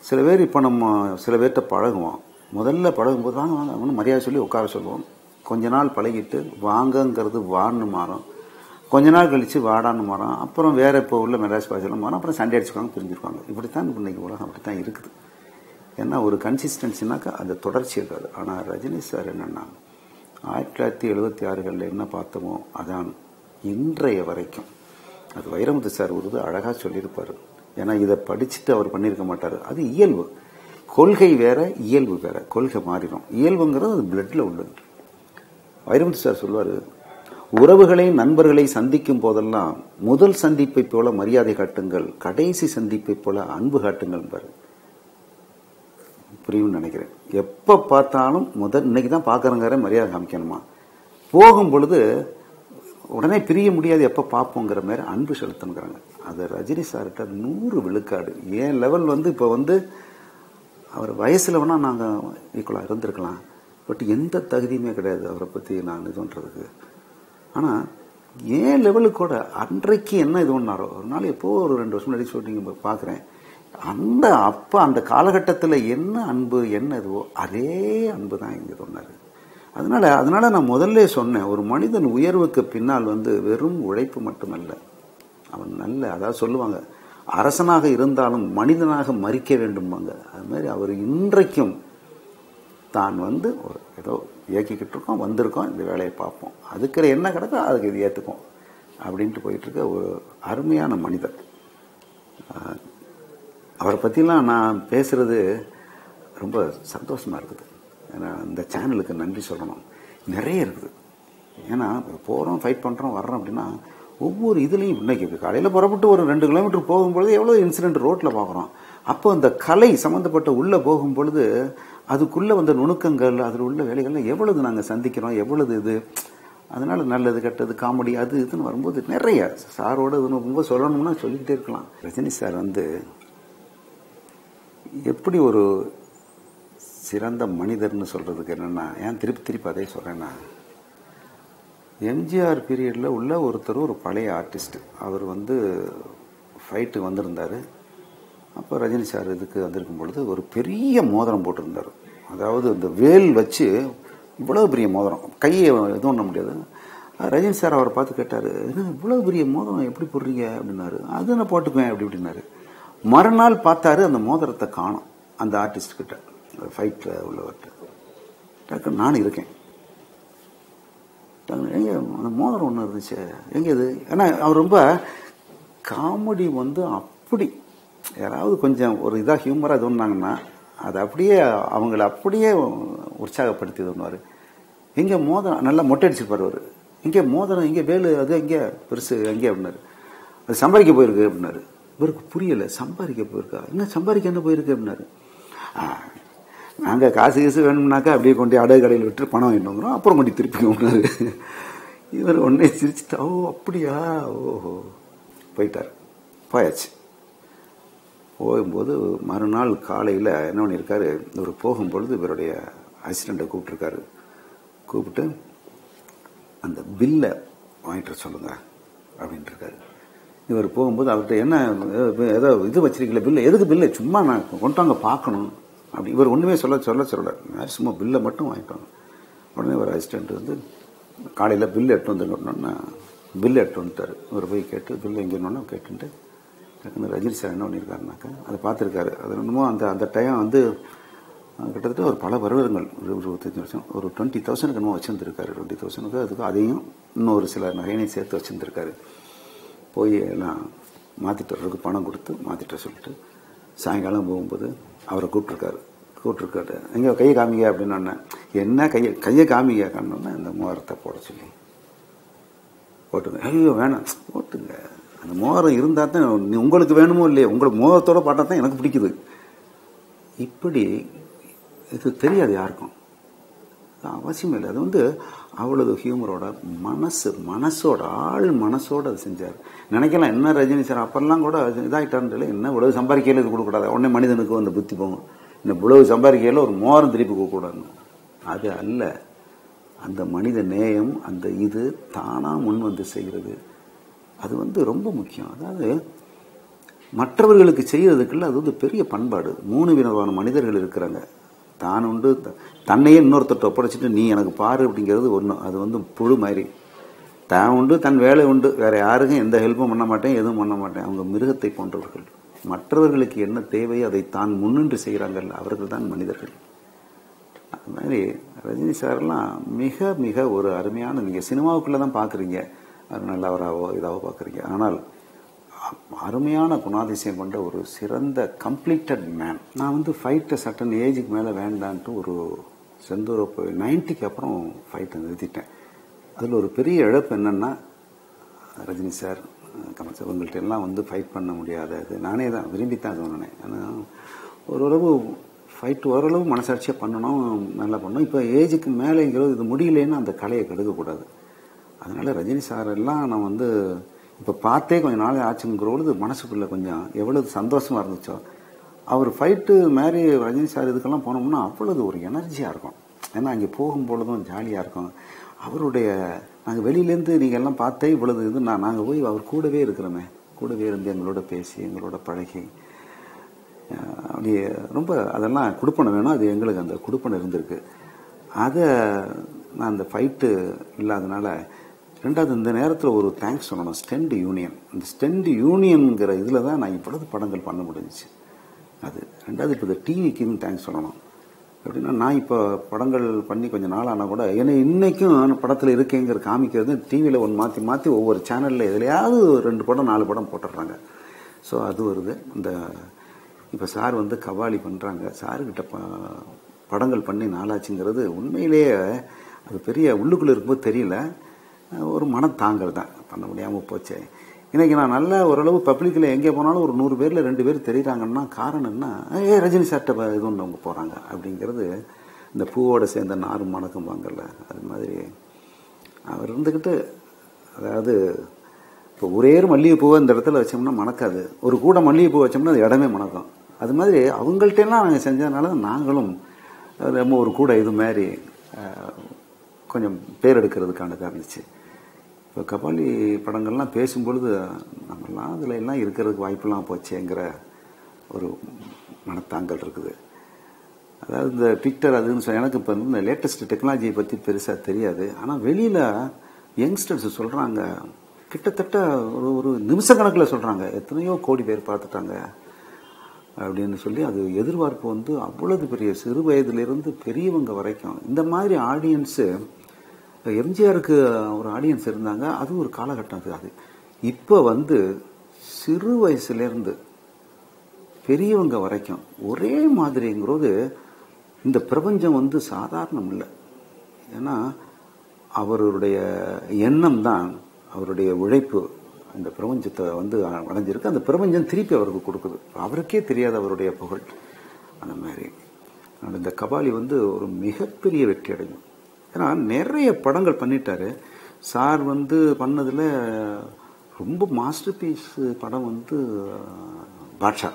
சில பேர் இப்போ நம்ம சில பேர்கிட்ட பழகுவோம், முதல்ல பழகும்போது வாங்க வாங்க அப்படின்னு மரியாதை சொல்லி உட்கார சொல்லுவோம். கொஞ்ச நாள் பழகிட்டு வாங்கங்கிறது வான்னு மாறும், கொஞ்ச நாள் கழித்து வாடான்னு மாறும், அப்புறம் வேறு இப்போ உள்ள மெட்ராஸ் பாஷையில் மாறும், அப்புறம் சண்டை அடிச்சுக்குவாங்க, பிரிஞ்சிருவாங்க. இப்படித்தான் இன்னைக்கு உலகம் அப்படி தான் இருக்குது. ஏன்னா ஒரு கன்சிஸ்டன்சினாக்கா அந்த தொடர்ச்சி இருக்காது. ஆனால் ரஜினி சார் என்னென்னா 1976களில் என்ன பார்த்தோமோ அதான் இன்றைய வரைக்கும். அது வைரமுத்து சார் ஒரு அழகா சொல்லியிருப்பாரு. ஏன்னா இதை படிச்சுட்டு அவர் பண்ணியிருக்க மாட்டாரு. அது இயல்பு. கொள்கை வேற, இயல்பு வேற. கொள்கை மாறிடும், இயல்புங்கிறது அது பிளட்ல உள்ளது. வைரமுத்து சார் சொல்லுவாரு, உறவுகளை நண்பர்களை சந்திக்கும் போதெல்லாம் முதல் சந்திப்பை போல மரியாதை காட்டுங்கள், கடைசி சந்திப்பை போல அன்பு காட்டுங்கள் பாரு. புரியும் நினைக்கிறேன். எப்ப பார்த்தாலும் இன்னைக்கு தான் பாக்குறங்கிற மரியாதை காமிக்கணுமா, போகும் பொழுது உடனே பிரிய முடியாது, எப்ப பார்ப்போங்கிற மாதிரி அன்பு செலுத்தணுங்கிறாங்க. அது ரஜினி சார்கிட்ட 100 விழுக்காடு. ஏன் லெவல் இப்ப அவர் வயசுல வேணா நாங்க ஈக்குவலா இருந்திருக்கலாம், பட் எந்த தகுதியுமே கிடையாது அவரை பத்தி நான் இது பண்றதுக்கு. ஆனா ஏன் லெவலுக்கு கூட அன்றைக்கு என்ன இது பண்ணாரோ, ஒரு நாள் எப்போ ஒரு 2 வருஷம் முன்னாடி ஷூட்டிங் பாக்குறேன், அந்த காலகட்டத்தில் என்ன அன்பு என்ன இதுவோ அதே அன்பு தான் இங்க சொன்னாரு. அதனால நான் முதல்ல சொன்னேன், ஒரு மனிதன் உயர்வுக்கு பின்னால் வெறும் உழைப்பு மட்டுமல்ல, அவன் அதாவது சொல்லுவாங்க, அரசனாக இருந்தாலும் மனிதனாக மறிக்க வேண்டும்பாங்க. அது மாதிரி அவர் இன்றைக்கும் தான் ஏதோ இயக்கிக்கிட்டு இருக்கோம், வந்திருக்கோம், இந்த வேலையை பார்ப்போம், அதுக்கு என்ன கிடக்கோ அதுக்கு இது ஏற்றுக்கும் அப்படின்ட்டு போயிட்டு இருக்க ஒரு அருமையான மனிதர். அவரை பற்றிலாம் நான் பேசுறது ரொம்ப சந்தோஷமா இருக்குது. ஏன்னா இந்த சேனலுக்கு நன்றி சொல்லணும், நிறைய இருக்குது. ஏன்னா போகிறோம், ஃபைட் பண்ணுறோம், வர்றோம் அப்படின்னா ஒவ்வொரு இதுலையும் இன்னைக்கு காலையில் புறப்பட்டு ஒரு 2 கிலோமீட்டர் போகும்பொழுது எவ்வளோ இன்சிடென்ட் ரோட்டில் பார்க்குறோம். அப்போ அந்த கலை சம்மந்தப்பட்ட உள்ளே போகும்பொழுது அதுக்குள்ளே நுணுக்கங்கள், அதில் உள்ள வேலைகள்லாம் எவ்வளவு நாங்கள் சந்திக்கிறோம், எவ்வளவு இது. அதனால நல்லது கெட்டது காமெடி அது இதுன்னு வரும்போது நிறைய சாரோட ரொம்ப சொல்லணும்னா சொல்லிக்கிட்டே இருக்கலாம். ரஜினி சார் எப்படி ஒரு சிறந்த மனிதர்னு சொல்றதுக்கு என்னன்னா, ஏன் திருப்பி அதே சொல்றேன்னா, எம்ஜிஆர் பீரியட்ல உள்ள ஒருத்தர், ஒரு பழைய ஆர்டிஸ்ட், அவர் ஃபைட்டுக்கு வந்திருந்தாரு. அப்போ ரஜினி சார் இதுக்கு வந்திருக்கும் பொழுது ஒரு பெரிய மோதிரம் போட்டிருந்தார். அதாவது இந்த வேல் வச்சு இவ்வளவு பெரிய மோதிரம், கையை எதுவும் பண்ண முடியாது. ரஜினி சார் அவரை பார்த்து கேட்டாரு, இவ்வளவு பெரிய மோதிரம் எப்படி போடுறீங்க அப்படின்னாரு. அது நான் போட்டுக்குவேன் அப்படின்னாரு. மறுநாள் பார்த்தாரு, அந்த மோதிரத்தை காணும் அந்த ஆர்டிஸ்ட் கிட்ட, ஃபைட்ல உள்ளவர்கிட்ட. நானும் இருக்கேன், எங்க அந்த மோதிரம் ஒன்று இருந்துச்சு, எங்க இது? ஏன்னா அவர் ரொம்ப காமெடி அப்படி யாராவது கொஞ்சம் ஒரு இதாக ஹியூமராக இது பண்ணாங்கன்னா அது அப்படியே அவங்கள அப்படியே உற்சாகப்படுத்தி தருவார். எங்கே மோதிரம் நல்லா மொட்டை அடிச்சுப்பார் அவர், இங்கே மோதிரம் இங்கே வேலு அது எங்கே பெருசு எங்கே அப்படின்னாரு. அது சம்பாதிக்க போயிருக்கு அப்படின்னாரு. இவருக்கு புரியலை, சம்பாதிக்க போயிருக்கா, என்ன சம்பாதிக்க என்ன போயிருக்கு அப்படின்னாரு. நாங்கள் காசு வேணும்னாக்கா அப்படியே கொண்டு அடகு கடையில் விட்டு பணம் வாங்கிட்டு அப்புறம் கொண்டு திருப்பி கொண்டாரு. இவர் உடனே சிரிச்சுட்டா, ஓ அப்படியா, ஓஹோ போயிட்டார். போயாச்சு. போகும்போது மறுநாள் காலையில் என்ன பண்ணியிருக்காரு, இவர் போகும்பொழுது இவருடைய அசிஸ்டண்ட்டை கூப்பிட்டுருக்காரு. கூப்பிட்டு அந்த பில்லை வாங்கிட்டு சொல்லுங்க அப்படின்ட்டு இருக்காரு. இவர் போகும்போது அவர்கிட்ட என்ன ஏதோ இது வச்சிருக்கீங்களா பில்லு, எதுக்கு பில்லு, சும்மா நான் கொண்டு வாங்க பார்க்கணும் அப்படி. இவர் ஒன்றுமே சொல்லலை, சும்மா பில்லை மட்டும் வாங்கிட்டாங்க. உடனே ஒரு அசிஸ்டண்ட் காலையில் பில்லு எட்டு வந்துட்டோன்னா பில்லு எட்டு வந்துட்டார். இவர் போய் கேட்டு பில்லு எங்கேன்னு கேட்டுட்டு ரஜினி சார் என்ன பண்ணியிருக்காருனாக்கா அதை பார்த்துருக்காரு. அது என்னமோ அந்த டைம் கிட்டத்தட்ட ஒரு பல வருடங்கள், 25 வருஷம், ஒரு 20,000 என்னமோ வச்சுருந்துருக்காரு. 20,000 அதுக்கு அதையும் இன்னொரு சில நகையினையும் சேர்த்து வச்சுருந்துருக்காரு. போய் எல்லாம் மாற்றிட்டு வர்றதுக்கு பணம் கொடுத்து மாற்றிட்டு சொல்லிட்டு சாயங்காலம் போகும்போது அவரை கூப்பிட்டுருக்காரு. எங்கே கையை காமிங்க அப்படின்னு. என்ன கையை காமிங்க காணோன்னா இந்த மோதிரத்தை போட சொல்லி போட்டுங்க. ஐயோ வேணாம் போட்டுங்க, அந்த மோதிரம் இருந்தால் தான் உங்களுக்கு வேணுமோ இல்லையோ, உங்களுக்கு மோதிரத்தோட பாட்டா தான் எனக்கு பிடிக்குது. இப்படி இது தெரியாது யாருக்கும், அவசியம் இல்லை. அது அவ்வளவு ஹியூமரோட மனசோட ஆள் மனசோட அது செஞ்சார். நினைக்கலாம் என்ன ரஜினி சார் அப்பெல்லாம் கூட இதாகிட்டார்ல, என்ன இவ்வளவு சம்பாதிக்கையில இது கொடுக்கூடாது, உடனே மனிதனுக்கு அந்த புத்தி போகும், இந்த இவ்வளவு சம்பாதிக்கையில ஒரு மோதிரம் திருப்பி கொடுக்கூடாதுன்னு. அது அல்ல, அந்த மனித நேயம், அந்த இது தானா முன் செய்கிறது, அது ரொம்ப முக்கியம். அதாவது மற்றவர்களுக்கு செய்யறதுக்குள்ள அது பெரிய பண்பாடு. 3 விதமான மனிதர்கள் இருக்கிறாங்க. தான் உண்டு, தன்னையே இன்னொருத்தட்ட ஒப்படைச்சிட்டு நீ எனக்கு பாரு அப்படிங்கிறது ஒன்று. அது புழு மாதிரி. தான் உண்டு, தன் வேலை உண்டு, வேற யாருக்கும் எந்த ஹெல்ப்பும் பண்ண மாட்டேன், எதுவும் பண்ண மாட்டேன். அவங்க மிருகத்தை போன்றவர்கள். மற்றவர்களுக்கு என்ன தேவையோ அதை தான் முன்னின்று செய்கிறாங்கல்ல, அவர்கள் தான் மனிதர்கள். அது மாதிரி ரஜினி சார்லாம் மிக மிக ஒரு அருமையான, நீங்க சினிமாவுக்குள்ள தான் பாக்குறீங்க, அது நல்லவராகவோ இதாவோ பார்க்குறீங்க. ஆனால் அருமையான குணாதிசயம் கொண்ட ஒரு சிறந்த கம்ப்ளீட்டட் மேன். நான் வந்து ஃபைட்டை சட்டன் ஏஜுக்கு மேலே வேண்டான்ட்டு ஒரு செந்தூரை போய் 90க்கு அப்புறம் ஃபைட்டை நிறுத்திட்டேன். அதில் ஒரு பெரிய இழப்பு என்னென்னா, ரஜினி சார், கமல் சார் இவங்கள்ட்ட எல்லாம் வந்து ஃபைட் பண்ண முடியாதது. நானே தான் விரும்பி தான் சொன்னேன். ஆனால் ஓரளவு ஃபைட் ஓரளவு மனசாட்சியாக பண்ணணும், நல்லா பண்ணணும். இப்போ ஏஜுக்கு மேலேங்கிறது இது முடியலேன்னு அந்த கலையை கெடுக்கக்கூடாது. அதனால் ரஜினி சார் எல்லாம் நான் வந்து இப்போ பார்த்தே கொஞ்சம் நாளே ஆச்சுங்கிறபொழுது மனசுக்குள்ளே கொஞ்சம் எவ்வளவு சந்தோஷமாக இருந்துச்சோ. அவர் ஃபைட்டு மாதிரி ரஜினி சார் இதுக்கெல்லாம் போனோம்னா அவ்வளவு ஒரு எனர்ஜியாக இருக்கும். ஏன்னா அங்கே போகும்பொழுதும் ஜாலியாக இருக்கும். அவருடைய நாங்கள் வெளியிலேருந்து நீங்கள் எல்லாம் பார்த்தே இவ்வளவு இது நாங்கள் போய் அவர் கூடவே இருக்கிறோமே, கூடவே இருந்து எங்களோட பேசி எங்களோட பழகி அப்படி ரொம்ப அதெல்லாம் கொடுப்பனை வேணும். அது எங்களுக்கு அந்த கொடுப்பனை இருந்திருக்கு. அதை நான் அந்த ஃபைட்டு இல்லாதனால. ரெண்டாவது இந்த நேரத்தில் ஒரு தேங்க்ஸ் சொல்லணும், ஸ்டெண்ட் யூனியன். இந்த ஸ்டெண்ட் யூனியன்கிற இதில் தான் நான் இவ்வளவு படங்கள் பண்ண முடிஞ்சிச்சு. அது ரெண்டாவது. இப்போ இந்த டிவிக்குன்னு தேங்க்ஸ் சொல்லணும். எப்படின்னா, நான் இப்போ படங்கள் பண்ணி கொஞ்சம் நாள் ஆனால் கூட ஏன்னா இன்றைக்கும் படத்தில் இருக்கேங்கிற காமிக்கிறது டிவியில் ஒன்று மாற்றி மாற்றி ஒவ்வொரு சேனலில் எதுலையாவது 2 படம் 4 படம் போட்டுடுறாங்க. ஸோ அது வருது. இந்த இப்போ சார் வந்து கபாலி பண்ணுறாங்க. சாருக்கிட்ட படங்கள் பண்ணி நாளாச்சுங்கிறது உண்மையிலேயே அது பெரிய உள்ளுக்குள்ளே இருக்கும்போது தெரியல. ஒரு மனத்தாங்கல் தான், பண்ண முடியாமல் போச்சு. இன்றைக்கி நான் நல்ல ஓரளவு பப்ளிக்கில் எங்கே போனாலும் ஒரு 100 பேரில் 2 பேர் தெரியுறாங்கன்னா காரணம் என்ன, ரஜினி சார்ட்ட இது ஒன்று அவங்க போகிறாங்க அப்படிங்கிறது. இந்த பூவோடு சேர்ந்த நாரும் மணக்கும் வாங்கல, அது மாதிரி அவர் இருந்துக்கிட்டு. அதாவது இப்போ ஒரே மல்லிகைப்பூவை இந்த இடத்துல வச்சோம்னா மணக்காது, ஒரு கூட மல்லிகைப்பூ வச்சோம்னா அது இடமே மணக்கும். அது மாதிரி அவங்கள்ட்டெல்லாம் நாங்கள் செஞ்சதுனால நாங்களும் ரொம்ப ஒரு கூட இது மாதிரி கொஞ்சம் பேர் எடுக்கிறதுக்கானதாக இருந்துச்சு. இப்போ கபாலி படங்கள்லாம் பேசும்பொழுது நம்மெல்லாம் அதில் எல்லாம் இருக்கிறதுக்கு வாய்ப்பெல்லாம் போச்சேங்கிற ஒரு மனத்தாங்கல் இருக்குது. அதாவது இந்த ட்விட்டர் அதுன்னு சொல்லி எனக்கு இப்போ இந்த லேட்டஸ்ட் டெக்னாலஜியை பற்றி பெருசாக தெரியாது. ஆனால் வெளியில் யங்ஸ்டர்ஸ் சொல்கிறாங்க, கிட்டத்தட்ட ஒரு நிமிஷ கணக்கில் சொல்கிறாங்க எத்தனையோ கோடி பேர் பார்த்துட்டாங்க அப்படின்னு சொல்லி. அது எதிர்பார்ப்பு வந்து அவ்வளவு பெரிய சிறு வயதிலிருந்து பெரியவங்க வரைக்கும். இந்த மாதிரி ஆடியன்ஸு எம்ஜிஆருக்கு ஒரு ஆடியன்ஸ் இருந்தாங்க, அது ஒரு காலகட்டம். அது இப்போ வந்து சிறு வயசுலேருந்து பெரியவங்க வரைக்கும் ஒரே மாதிரிங்கிறது இந்த பிரபஞ்சம் வந்து சாதாரணம் இல்லை. ஏன்னா அவருடைய எண்ணம் தான், அவருடைய உழைப்பு இந்த பிரபஞ்சத்தை வந்து அடைஞ்சிருக்கு. அந்த பிரபஞ்சம் திருப்பி அவருக்கு கொடுக்குது. அவருக்கே தெரியாது அவருடைய புகழ். அந்த மாதிரி இந்த கபாலி வந்து ஒரு மிகப்பெரிய வெற்றி அடையும். ஏன்னா நிறைய படங்கள் பண்ணிட்டாரு சார். வந்து பண்ணதில் ரொம்ப மாஸ்டர் பீஸ் படம் வந்து பாட்ஷா.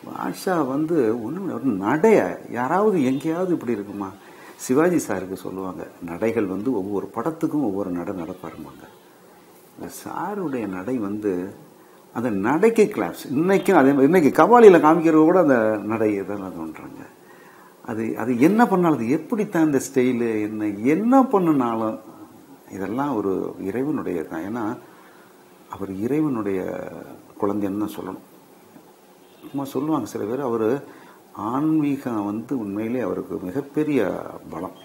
பாட்ஷா வந்து ஒன்று நடைய யாராவது எங்கேயாவது இப்படி இருக்குமா? சிவாஜி சாருக்கு சொல்லுவாங்க, நடைகள் வந்து ஒவ்வொரு படத்துக்கும் ஒவ்வொரு நடை நடப்பாருமாங்க. சாருடைய நடை வந்து அந்த நடைக்கு கிளாப்ஸ். இன்னைக்கும் அதே மாதிரி இன்னைக்கு கபாலியில் காமிக்கிறது கூட அந்த நடை இதெல்லாம் தோன்றாங்க. அது என்ன பண்ணாலும், அது எப்படித்தான் இந்த ஸ்டைலு என்ன பண்ணினாலும் இதெல்லாம் ஒரு இறைவனுடைய தான். ஏன்னா அவர் இறைவனுடைய குழந்தைன்னு தான் சொல்லணும். சும்மா சொல்லுவாங்க சில பேர், அவர் ஆன்மீகம் வந்து உண்மையிலே அவருக்கு மிகப்பெரிய பலம்.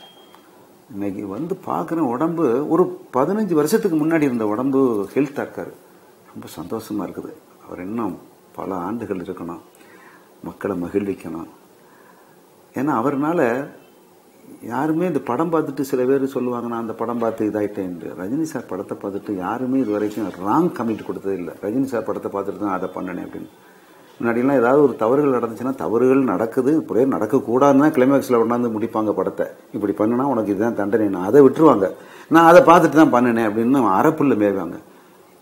இன்னைக்கு வந்து பார்க்குற உடம்பு ஒரு 15 வருஷத்துக்கு முன்னாடி இருந்த உடம்பு ஹெல்த்தாக இருக்காரு. ரொம்ப சந்தோஷமாக இருக்குது. அவர் இன்னும் பல ஆண்டுகள் இருக்கணும், மக்களை மகிழ்விக்கணும். ஏன்னா அவர்னால யாருமே இந்த படம் பார்த்துட்டு சில பேர் சொல்லுவாங்க, நான் அந்த படம் பார்த்து இதாயிட்டேன். ரஜினி சார் படத்தை பார்த்துட்டு யாருமே இது வரைக்கும் ராங் கமிட் கொடுத்தது இல்லை. ரஜினி சார் படத்தை பார்த்துட்டு தான் அதை பண்ணனேன் அப்படின்னு. முன்னாடிலாம் ஏதாவது ஒரு தவறுகள் நடந்துச்சுன்னா, தவறுகள் நடக்குது, இப்படியே நடக்கக்கூடாதுன்னா கிளைமேக்ஸில் கொண்டாந்து முடிப்பாங்க படத்தை. இப்படி பண்ணுனா உனக்கு இதுதான் தண்டனை, அதை விட்டுருவாங்க. நான் அதை பார்த்துட்டு தான் பண்ணினேன் அப்படின்னு அறப்புள்ள மேய்வாங்க.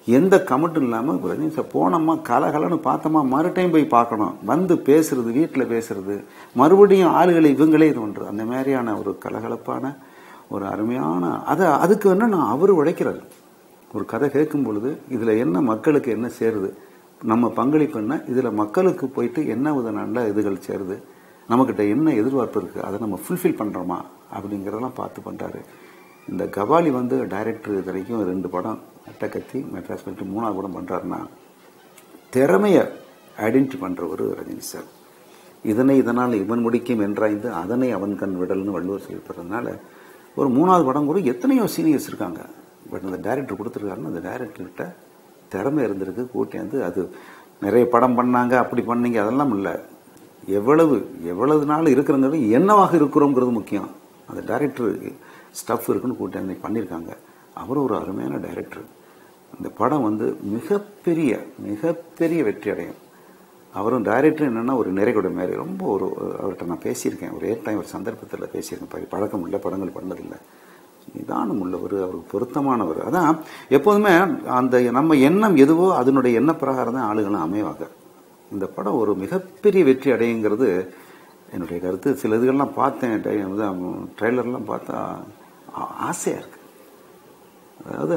எந்த கமெண்ட்டும் இல்லாமல் ரஜினி சார் போனோமா கலகலன்னு பார்த்தோமா, மறுடைம் போய் பார்க்கணும், வந்து பேசுறது, வீட்டில் பேசுறது, மறுபடியும் ஆளுகளை இவங்களே இது பண்ணுறது. அந்த மாதிரியான ஒரு கலகலப்பான ஒரு அருமையான அதுக்கு என்ன அவர் உழைக்கிறார். ஒரு கதை கேட்கும் பொழுது இதில் என்ன மக்களுக்கு என்ன சேருது, நம்ம பங்களிப்பு என்ன, இதில் மக்களுக்கு போயிட்டு என்ன வித நல்ல இதுகள் சேருது, நம்மக்கிட்ட என்ன எதிர்பார்ப்பு இருக்குது, அதை நம்ம ஃபுல்ஃபில் பண்ணுறோமா அப்படிங்கிறதெல்லாம் பார்த்து பண்ணுறாரு. இந்த கபாலி வந்து டைரக்டர் இது வரைக்கும் 2 படம், அட்டகத்தி, மெட்ராஸ் பண்ணிட்டு 3வது படம் பண்ணுறாருன்னா திறமையை ஐடென்டிஃபை பண்ணுற ஒரு ரஜினி சார். இதனால் இவன் முடிக்கும் என்றாய்ந்து அதனை அவன் கண் விடல்னு வள்ளுவர் சொல்லிப்படுறதுனால ஒரு 3வது படம் கூட எத்தனையோ சீனியர்ஸ் இருக்காங்க. பட் அந்த டைரக்டர் கொடுத்துருக்காருன்னு அந்த டைரக்டர்கிட்ட திறமை இருந்திருக்கு. கூட்டியாந்து அது நிறைய படம் பண்ணாங்க, அப்படி பண்ணீங்க, அதெல்லாம் இல்லை. எவ்வளவு நாள் இருக்கிறங்கிறது என்னவாக இருக்கிறோங்கிறது முக்கியம். அந்த டைரக்டர் ஸ்டஃப் இருக்குன்னு கூட்டியாந்து பண்ணியிருக்காங்க. அவரும் ஒரு அருமையான டைரக்டர். இந்த படம் வந்து மிகப்பெரிய வெற்றி அடையும். அவரும் டைரக்டர் என்னன்னா ஒரு நிறைகுட மாதிரி ரொம்ப அவர்கிட்ட நான் பேசியிருக்கேன். ஒரு டைம் ஒரு சந்தர்ப்பத்தில் பேசியிருக்கேன். பழக்கம் இல்லை, படங்கள் பண்ணதில்லை. நிதானம் உள்ளவர், அவருக்கு பொருத்தமானவர். அதான் எப்போதுமே அந்த நம்ம எண்ணம் எதுவோ அதனுடைய எண்ண பிரகாரம் தான் ஆளுகளும் அமைவாங்க. இந்த படம் ஒரு மிகப்பெரிய வெற்றி அடையுங்கிறது என்னுடைய கருத்து. சில இதுகள்லாம் பார்த்தேன், ட்ரெய்லர்லாம் பார்த்தா ஆசையாக இருக்கு. அதாவது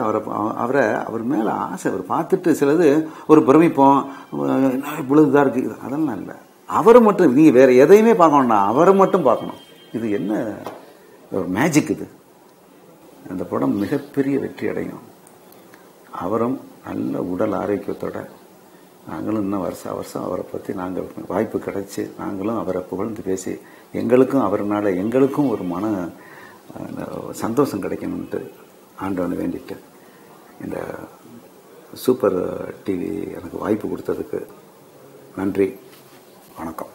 அவர் மேலே ஆசை. அவர் பார்த்துட்டு சிலது ஒரு பிரமிப்போம், இவ்வளவு இதாக இருக்கு, அதெல்லாம் இல்லை. அவரை மட்டும் நீ வேற எதையுமே பார்க்க வேண்டாம், அவரை மட்டும் பார்க்கணும். இது என்ன ஒரு மேஜிக் இது. அந்த படம் மிகப்பெரிய வெற்றி அடையும். அவரும் நல்ல உடல் ஆரோக்கியத்தோட, நாங்களும் இன்னும் வருஷம் அவரை பற்றி நாங்கள் வாய்ப்பு கிடைச்சி நாங்களும் அவரை புகழ்ந்து பேசி எங்களுக்கும் அவர்னால எங்களுக்கும் ஒரு மன சந்தோஷம் கிடைக்கணும்ட்டு ஆண்டவனை வேண்டிட்டு இந்த சூப்பர் டிவி எனக்கு வாய்ப்பு கொடுத்ததுக்கு நன்றி, வணக்கம்.